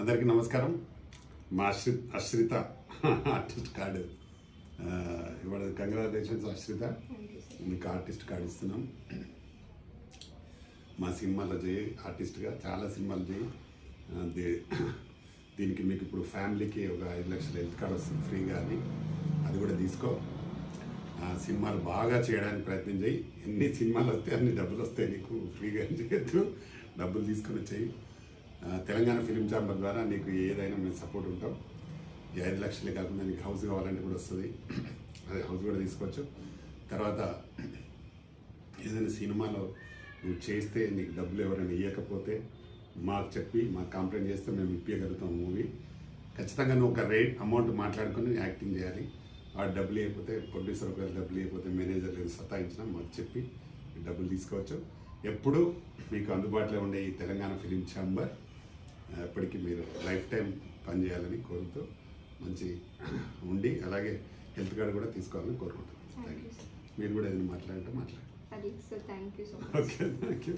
అందరికీ నమస్కారం. మా అశ్రిత ఆర్టిస్ట్ కార్డు ఇవాళ కంగ్రాచులేషన్స్ అశ్రిత, మీకు ఆర్టిస్ట్ కార్డు ఇస్తున్నాం. మా సినిమాలో చేయి ఆర్టిస్ట్గా, చాలా సినిమాలు చేయి. దీనికి మీకు ఇప్పుడు ఫ్యామిలీకి ఒక 5 లక్షల హెల్త్ కార్డు వస్తుంది ఫ్రీగా, అని అది కూడా తీసుకో. సినిమాలు బాగా చేయడానికి ప్రయత్నం చేయి. ఎన్ని సినిమాలు వస్తే అన్ని డబ్బులు వస్తాయి నీకు, ఫ్రీగా చేయొద్దు, డబ్బులు తీసుకొని వచ్చేయి. తెలంగాణ ఫిలిం ఛాంబర్ ద్వారా నీకు ఏదైనా మేము సపోర్ట్ ఉంటాం. ఈ 5 లక్షలే కాకుండా నీకు హౌస్ కావాలంటే కూడా వస్తుంది, అదే హౌస్ కూడా తీసుకోవచ్చు. తర్వాత ఏదైనా సినిమాలో నువ్వు చేస్తే నీకు డబ్బులు ఎవరైనా ఇవ్వకపోతే మాకు చెప్పి మాకు కంప్లైంట్ చేస్తే మేము ఇప్పించగలుగుతాం మూవీ. ఖచ్చితంగా నువ్వు ఒక అమౌంట్ మాట్లాడుకొని యాక్టింగ్ చేయాలి. ఆ డబ్బులు ఇవ్వకపోతే, ప్రొడ్యూసర్ ఒకవేళ డబ్బులు ఇవ్వకపోతే, మేనేజర్ లేదు సతాయించినా మాకు చెప్పి డబ్బులు తీసుకోవచ్చు. ఎప్పుడు మీకు అందుబాటులో ఉండే ఈ తెలంగాణ ఫిలిం ఛాంబర్ ఎప్పటికీ మీరు లైఫ్ టైం పనిచేయాలని కోరుతూ మంచి ఉండి, అలాగే హెల్త్ కార్డు కూడా తీసుకోవాలని కోరుకుంటున్నాను. Thank you. మీరు కూడా ఏదైనా మాట్లాడంటే మాట్లాడండి. Okay, thank you.